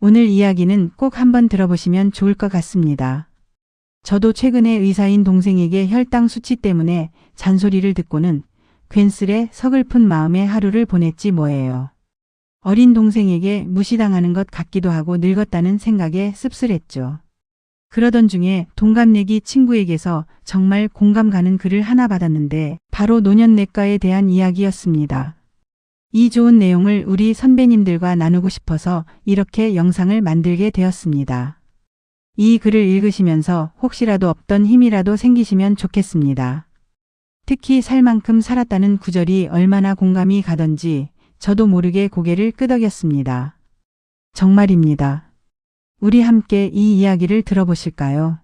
오늘 이야기는 꼭 한번 들어보시면 좋을 것 같습니다. 저도 최근에 의사인 동생에게 혈당 수치 때문에 잔소리를 듣고는 괜스레 서글픈 마음에 하루를 보냈지 뭐예요. 어린 동생에게 무시당하는 것 같기도 하고 늙었다는 생각에 씁쓸했죠. 그러던 중에 동갑내기 친구에게서 정말 공감 가는 글을 하나 받았는데 바로 노년내과에 대한 이야기였습니다. 이 좋은 내용을 우리 선배님들과 나누고 싶어서 이렇게 영상을 만들게 되었습니다. 이 글을 읽으시면서 혹시라도 없던 힘이라도 생기시면 좋겠습니다. 특히 살 만큼 살았다는 구절이 얼마나 공감이 가던지 저도 모르게 고개를 끄덕였습니다. 정말입니다. 우리 함께 이 이야기를 들어보실까요?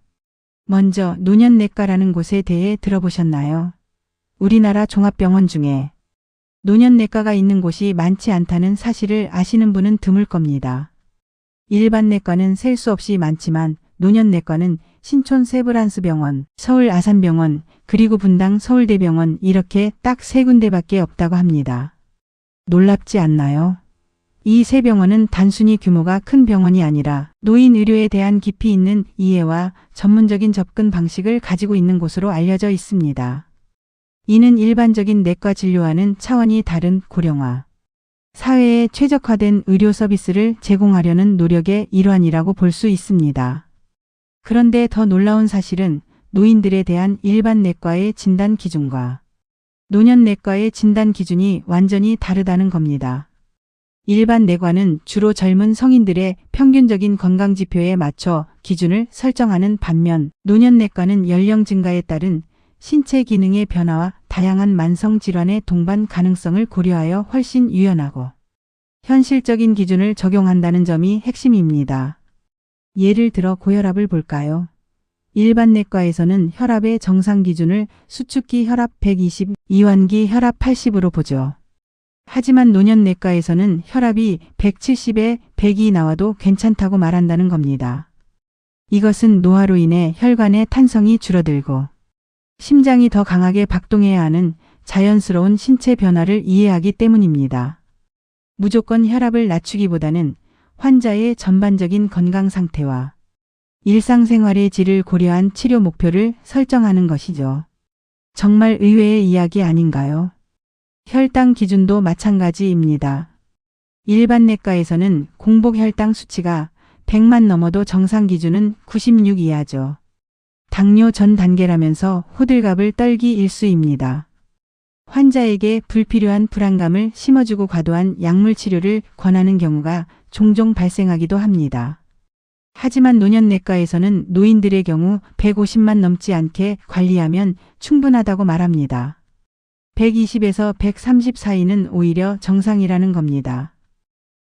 먼저 노년내과라는 곳에 대해 들어보셨나요? 우리나라 종합병원 중에 노년내과가 있는 곳이 많지 않다는 사실을 아시는 분은 드물 겁니다. 일반 내과는 셀 수 없이 많지만 노년내과는 신촌 세브란스병원, 서울 아산병원, 그리고 분당 서울대병원 이렇게 딱 3군데밖에 없다고 합니다. 놀랍지 않나요? 이 세 병원은 단순히 규모가 큰 병원이 아니라 노인 의료에 대한 깊이 있는 이해와 전문적인 접근 방식을 가지고 있는 곳으로 알려져 있습니다. 이는 일반적인 내과 진료와는 차원이 다른 고령화, 사회에 최적화된 의료 서비스를 제공하려는 노력의 일환이라고 볼 수 있습니다. 그런데 더 놀라운 사실은 노인들에 대한 일반 내과의 진단 기준과 노년내과의 진단 기준이 완전히 다르다는 겁니다. 일반 내과는 주로 젊은 성인들의 평균적인 건강 지표에 맞춰 기준을 설정하는 반면 노년내과는 연령 증가에 따른 신체 기능의 변화와 다양한 만성 질환의 동반 가능성을 고려하여 훨씬 유연하고 현실적인 기준을 적용한다는 점이 핵심입니다. 예를 들어 고혈압을 볼까요? 일반 내과에서는 혈압의 정상 기준을 수축기 혈압 120, 이완기 혈압 80으로 보죠. 하지만 노년내과에서는 혈압이 170에 100이 나와도 괜찮다고 말한다는 겁니다. 이것은 노화로 인해 혈관의 탄성이 줄어들고 심장이 더 강하게 박동해야 하는 자연스러운 신체 변화를 이해하기 때문입니다. 무조건 혈압을 낮추기보다는 환자의 전반적인 건강 상태와 일상생활의 질을 고려한 치료 목표를 설정하는 것이죠. 정말 의외의 이야기 아닌가요? 혈당 기준도 마찬가지입니다. 일반 내과에서는 공복 혈당 수치가 100만 넘어도 정상 기준은 96 이하죠. 당뇨 전 단계라면서 호들갑을 떨기 일쑤입니다. 환자에게 불필요한 불안감을 심어주고 과도한 약물 치료를 권하는 경우가 종종 발생하기도 합니다. 하지만 노년내과에서는 노인들의 경우 150만 넘지 않게 관리하면 충분하다고 말합니다. 120에서 130 사이는 오히려 정상이라는 겁니다.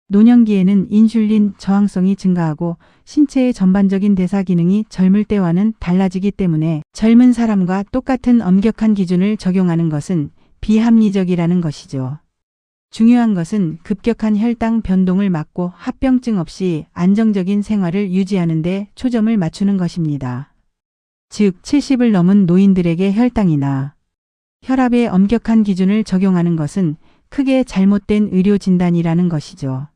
노년기에는 인슐린 저항성이 증가하고 신체의 전반적인 대사 기능이 젊을 때와는 달라지기 때문에 젊은 사람과 똑같은 엄격한 기준을 적용하는 것은 비합리적이라는 것이죠. 중요한 것은 급격한 혈당 변동을 막고 합병증 없이 안정적인 생활을 유지하는 데 초점을 맞추는 것입니다. 즉 70을 넘은 노인들에게 혈당이나 혈압에 엄격한 기준을 적용하는 것은 크게 잘못된 의료 진단이라는 것이죠.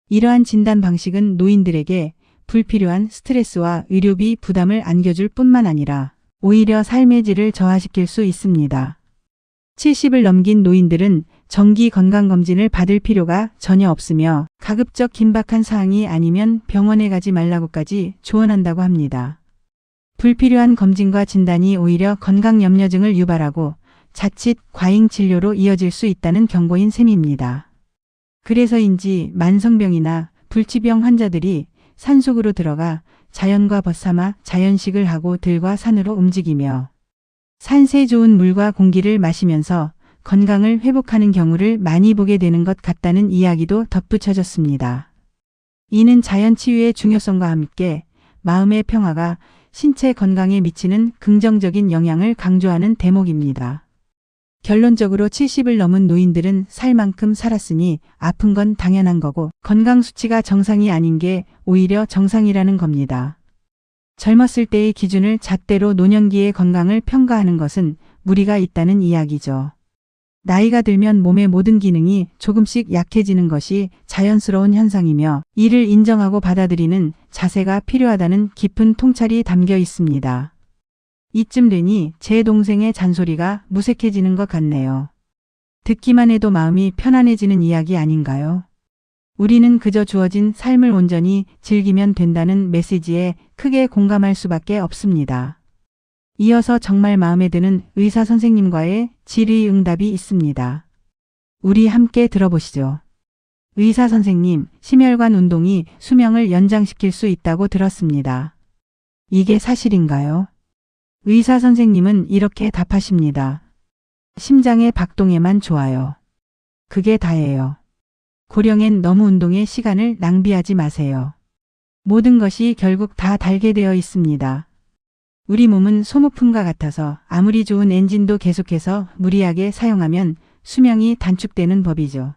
이러한 진단 방식은 노인들에게 불필요한 스트레스와 의료비 부담을 안겨줄 뿐만 아니라 오히려 삶의 질을 저하시킬 수 있습니다. 70을 넘긴 노인들은 정기 건강검진을 받을 필요가 전혀 없으며 가급적 긴박한 사항이 아니면 병원에 가지 말라고까지 조언한다고 합니다. 불필요한 검진과 진단이 오히려 건강염려증을 유발하고 자칫 과잉 진료로 이어질 수 있다는 경고인 셈입니다. 그래서인지 만성병이나 불치병 환자들이 산속으로 들어가 자연과 벗삼아 자연식을 하고 들과 산으로 움직이며 산세 좋은 물과 공기를 마시면서 건강을 회복하는 경우를 많이 보게 되는 것 같다는 이야기도 덧붙여졌습니다. 이는 자연치유의 중요성과 함께 마음의 평화가 신체 건강에 미치는 긍정적인 영향을 강조하는 대목입니다. 결론적으로 70을 넘은 노인들은 살 만큼 살았으니 아픈 건 당연한 거고 건강 수치가 정상이 아닌 게 오히려 정상이라는 겁니다. 젊었을 때의 기준을 잣대로 노년기의 건강을 평가하는 것은 무리가 있다는 이야기죠. 나이가 들면 몸의 모든 기능이 조금씩 약해지는 것이 자연스러운 현상이며 이를 인정하고 받아들이는 자세가 필요하다는 깊은 통찰이 담겨 있습니다. 이쯤 되니 제 동생의 잔소리가 무색해지는 것 같네요. 듣기만 해도 마음이 편안해지는 이야기 아닌가요? 우리는 그저 주어진 삶을 온전히 즐기면 된다는 메시지에 크게 공감할 수밖에 없습니다. 이어서 정말 마음에 드는 의사 선생님과의 질의응답이 있습니다. 우리 함께 들어보시죠. 의사 선생님, 심혈관 운동이 수명을 연장시킬 수 있다고 들었습니다. 이게 사실인가요? 의사 선생님은 이렇게 답하십니다. 심장의 박동에만 좋아요. 그게 다예요. 고령엔 너무 운동에 시간을 낭비하지 마세요. 모든 것이 결국 다 달게 되어 있습니다. 우리 몸은 소모품과 같아서 아무리 좋은 엔진도 계속해서 무리하게 사용하면 수명이 단축되는 법이죠.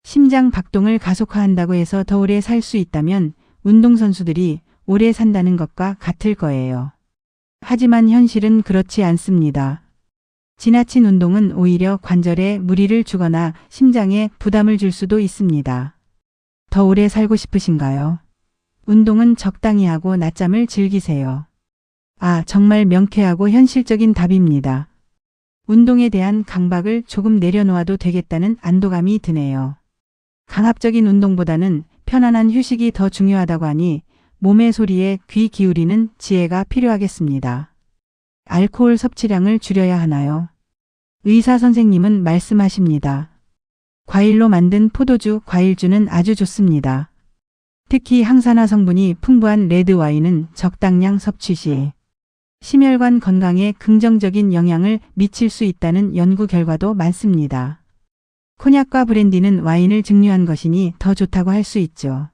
심장 박동을 가속화한다고 해서 더 오래 살 수 있다면 운동선수들이 오래 산다는 것과 같을 거예요. 하지만 현실은 그렇지 않습니다. 지나친 운동은 오히려 관절에 무리를 주거나 심장에 부담을 줄 수도 있습니다. 더 오래 살고 싶으신가요? 운동은 적당히 하고 낮잠을 즐기세요. 아, 정말 명쾌하고 현실적인 답입니다. 운동에 대한 강박을 조금 내려놓아도 되겠다는 안도감이 드네요. 강압적인 운동보다는 편안한 휴식이 더 중요하다고 하니 몸의 소리에 귀 기울이는 지혜가 필요하겠습니다. 알코올 섭취량을 줄여야 하나요? 의사 선생님은 말씀하십니다. 과일로 만든 포도주, 과일주는 아주 좋습니다. 특히 항산화 성분이 풍부한 레드 와인은 적당량 섭취 시 심혈관 건강에 긍정적인 영향을 미칠 수 있다는 연구 결과도 많습니다. 코냑과 브랜디는 와인을 증류한 것이니 더 좋다고 할 수 있죠.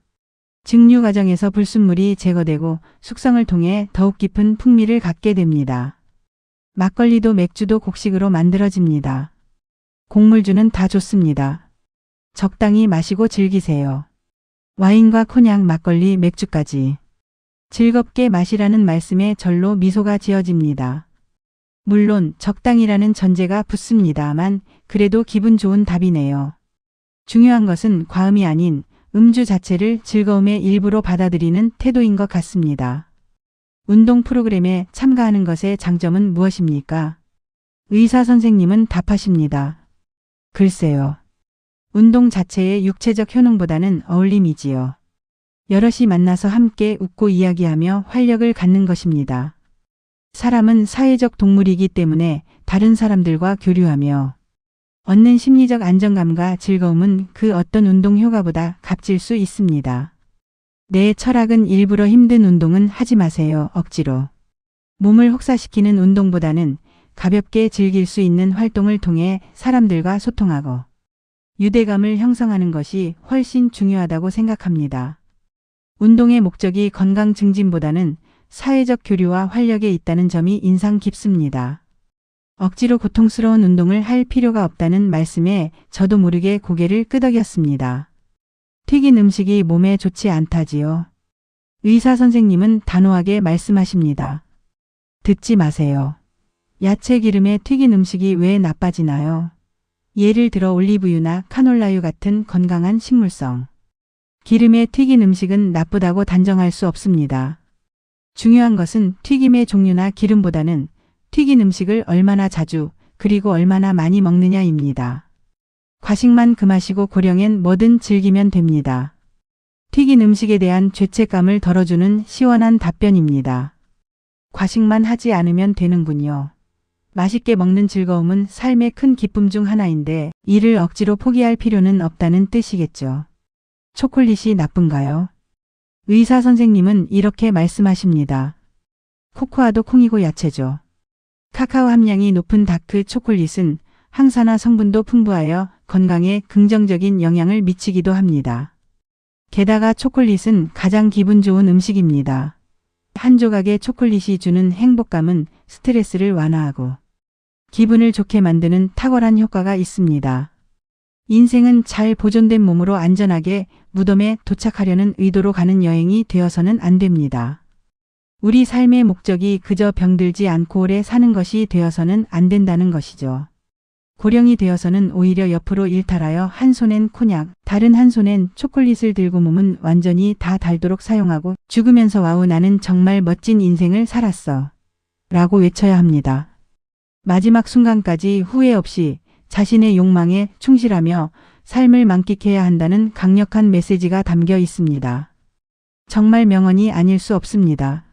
증류 과정에서 불순물이 제거되고 숙성을 통해 더욱 깊은 풍미를 갖게 됩니다. 막걸리도 맥주도 곡식으로 만들어집니다. 곡물주는 다 좋습니다. 적당히 마시고 즐기세요. 와인과 코냑, 막걸리, 맥주까지. 즐겁게 마시라는 말씀에 절로 미소가 지어집니다. 물론 적당이라는 전제가 붙습니다만 그래도 기분 좋은 답이네요. 중요한 것은 과음이 아닌 음주 자체를 즐거움의 일부로 받아들이는 태도인 것 같습니다. 운동 프로그램에 참가하는 것의 장점은 무엇입니까? 의사 선생님은 답하십니다. 글쎄요. 운동 자체의 육체적 효능보다는 어울림이지요. 여럿이 만나서 함께 웃고 이야기하며 활력을 갖는 것입니다. 사람은 사회적 동물이기 때문에 다른 사람들과 교류하며 얻는 심리적 안정감과 즐거움은 그 어떤 운동 효과보다 값질 수 있습니다. 내 철학은 일부러 힘든 운동은 하지 마세요. 억지로. 몸을 혹사시키는 운동보다는 가볍게 즐길 수 있는 활동을 통해 사람들과 소통하고 유대감을 형성하는 것이 훨씬 중요하다고 생각합니다. 운동의 목적이 건강 증진보다는 사회적 교류와 활력에 있다는 점이 인상 깊습니다. 억지로 고통스러운 운동을 할 필요가 없다는 말씀에 저도 모르게 고개를 끄덕였습니다. 튀긴 음식이 몸에 좋지 않다지요. 의사 선생님은 단호하게 말씀하십니다. 듣지 마세요. 야채 기름에 튀긴 음식이 왜 나빠지나요? 예를 들어 올리브유나 카놀라유 같은 건강한 식물성. 기름에 튀긴 음식은 나쁘다고 단정할 수 없습니다. 중요한 것은 튀김의 종류나 기름보다는 튀긴 음식을 얼마나 자주 그리고 얼마나 많이 먹느냐입니다. 과식만 금하시고 고령엔 뭐든 즐기면 됩니다. 튀긴 음식에 대한 죄책감을 덜어주는 시원한 답변입니다. 과식만 하지 않으면 되는군요. 맛있게 먹는 즐거움은 삶의 큰 기쁨 중 하나인데 이를 억지로 포기할 필요는 없다는 뜻이겠죠. 초콜릿이 나쁜가요? 의사 선생님은 이렇게 말씀하십니다. 코코아도 콩이고 야채죠. 카카오 함량이 높은 다크 초콜릿은 항산화 성분도 풍부하여 건강에 긍정적인 영향을 미치기도 합니다. 게다가 초콜릿은 가장 기분 좋은 음식입니다. 한 조각의 초콜릿이 주는 행복감은 스트레스를 완화하고 기분을 좋게 만드는 탁월한 효과가 있습니다. 인생은 잘 보존된 몸으로 안전하게 무덤에 도착하려는 의도로 가는 여행이 되어서는 안 됩니다. 우리 삶의 목적이 그저 병들지 않고 오래 사는 것이 되어서는 안 된다는 것이죠. 고령이 되어서는 오히려 옆으로 일탈하여 한 손엔 콘약, 다른 한 손엔 초콜릿을 들고 몸은 완전히 다 닳도록 사용하고 죽으면서 와우 나는 정말 멋진 인생을 살았어. 라고 외쳐야 합니다. 마지막 순간까지 후회 없이 자신의 욕망에 충실하며 삶을 만끽해야 한다는 강력한 메시지가 담겨 있습니다. 정말 명언이 아닐 수 없습니다.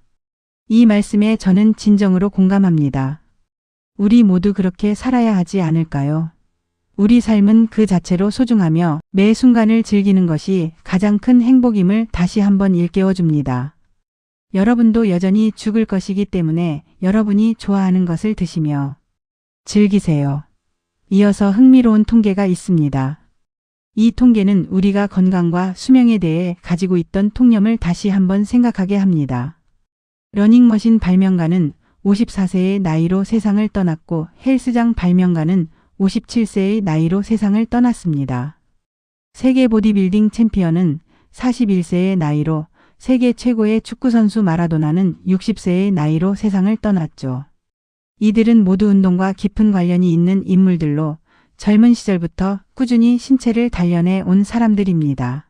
이 말씀에 저는 진정으로 공감합니다. 우리 모두 그렇게 살아야 하지 않을까요? 우리 삶은 그 자체로 소중하며 매 순간을 즐기는 것이 가장 큰 행복임을 다시 한번 일깨워 줍니다. 여러분도 여전히 죽을 것이기 때문에 여러분이 좋아하는 것을 드시며 즐기세요. 이어서 흥미로운 통계가 있습니다. 이 통계는 우리가 건강과 수명에 대해 가지고 있던 통념을 다시 한번 생각하게 합니다. 러닝머신 발명가는 54세의 나이로 세상을 떠났고 헬스장 발명가는 57세의 나이로 세상을 떠났습니다. 세계 보디빌딩 챔피언은 41세의 나이로, 세계 최고의 축구선수 마라도나는 60세의 나이로 세상을 떠났죠. 이들은 모두 운동과 깊은 관련이 있는 인물들로 젊은 시절부터 꾸준히 신체를 단련해 온 사람들입니다.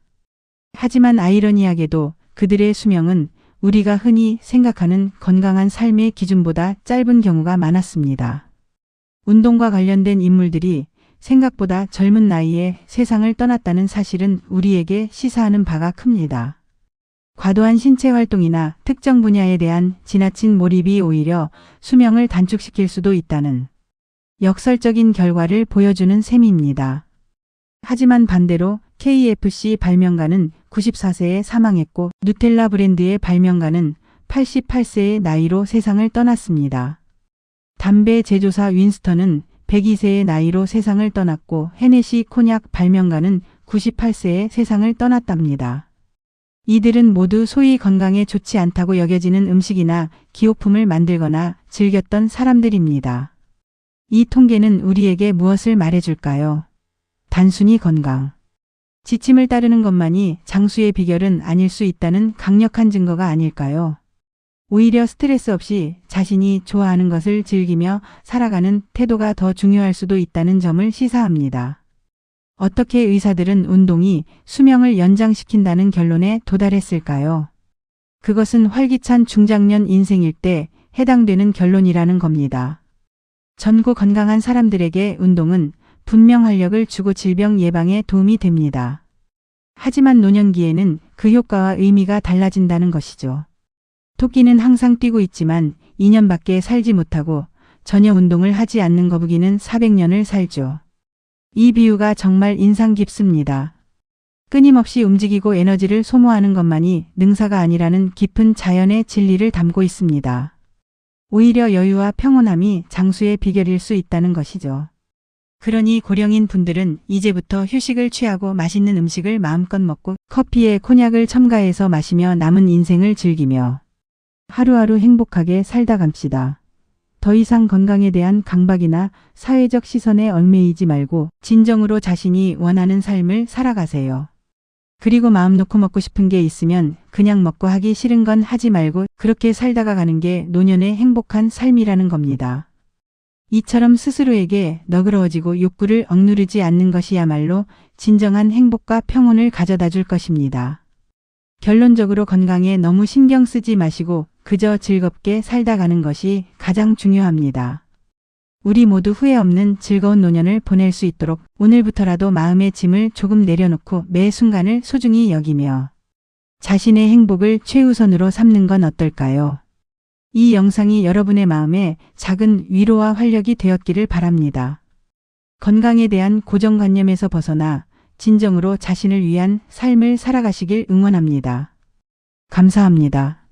하지만 아이러니하게도 그들의 수명은 우리가 흔히 생각하는 건강한 삶의 기준보다 짧은 경우가 많았습니다. 운동과 관련된 인물들이 생각보다 젊은 나이에 세상을 떠났다는 사실은 우리에게 시사하는 바가 큽니다. 과도한 신체 활동이나 특정 분야에 대한 지나친 몰입이 오히려 수명을 단축시킬 수도 있다는 역설적인 결과를 보여주는 셈입니다. 하지만 반대로 KFC 발명가는 94세에 사망했고 누텔라 브랜드의 발명가는 88세의 나이로 세상을 떠났습니다. 담배 제조사 윈스턴은 102세의 나이로 세상을 떠났고 헤네시 콘약 발명가는 98세에 세상을 떠났답니다. 이들은 모두 소위 건강에 좋지 않다고 여겨지는 음식이나 기호품을 만들거나 즐겼던 사람들입니다. 이 통계는 우리에게 무엇을 말해줄까요? 단순히 건강, 지침을 따르는 것만이 장수의 비결은 아닐 수 있다는 강력한 증거가 아닐까요? 오히려 스트레스 없이 자신이 좋아하는 것을 즐기며 살아가는 태도가 더 중요할 수도 있다는 점을 시사합니다. 어떻게 의사들은 운동이 수명을 연장시킨다는 결론에 도달했을까요? 그것은 활기찬 중장년 인생일 때 해당되는 결론이라는 겁니다. 젊고 건강한 사람들에게 운동은 분명 활력을 주고 질병 예방에 도움이 됩니다. 하지만 노년기에는 그 효과와 의미가 달라진다는 것이죠. 토끼는 항상 뛰고 있지만 2년밖에 살지 못하고 전혀 운동을 하지 않는 거북이는 400년을 살죠. 이 비유가 정말 인상 깊습니다. 끊임없이 움직이고 에너지를 소모하는 것만이 능사가 아니라는 깊은 자연의 진리를 담고 있습니다. 오히려 여유와 평온함이 장수의 비결일 수 있다는 것이죠. 그러니 고령인 분들은 이제부터 휴식을 취하고 맛있는 음식을 마음껏 먹고 커피에 콘약을 첨가해서 마시며 남은 인생을 즐기며 하루하루 행복하게 살다 갑시다. 더 이상 건강에 대한 강박이나 사회적 시선에 얽매이지 말고 진정으로 자신이 원하는 삶을 살아가세요. 그리고 마음 놓고 먹고 싶은 게 있으면 그냥 먹고 하기 싫은 건 하지 말고 그렇게 살다가 가는 게 노년의 행복한 삶이라는 겁니다. 이처럼 스스로에게 너그러워지고 욕구를 억누르지 않는 것이야말로 진정한 행복과 평온을 가져다 줄 것입니다. 결론적으로 건강에 너무 신경 쓰지 마시고 그저 즐겁게 살다 가는 것이 가장 중요합니다. 우리 모두 후회 없는 즐거운 노년을 보낼 수 있도록 오늘부터라도 마음의 짐을 조금 내려놓고 매 순간을 소중히 여기며 자신의 행복을 최우선으로 삼는 건 어떨까요? 이 영상이 여러분의 마음에 작은 위로와 활력이 되었기를 바랍니다. 건강에 대한 고정관념에서 벗어나 진정으로 자신을 위한 삶을 살아가시길 응원합니다. 감사합니다.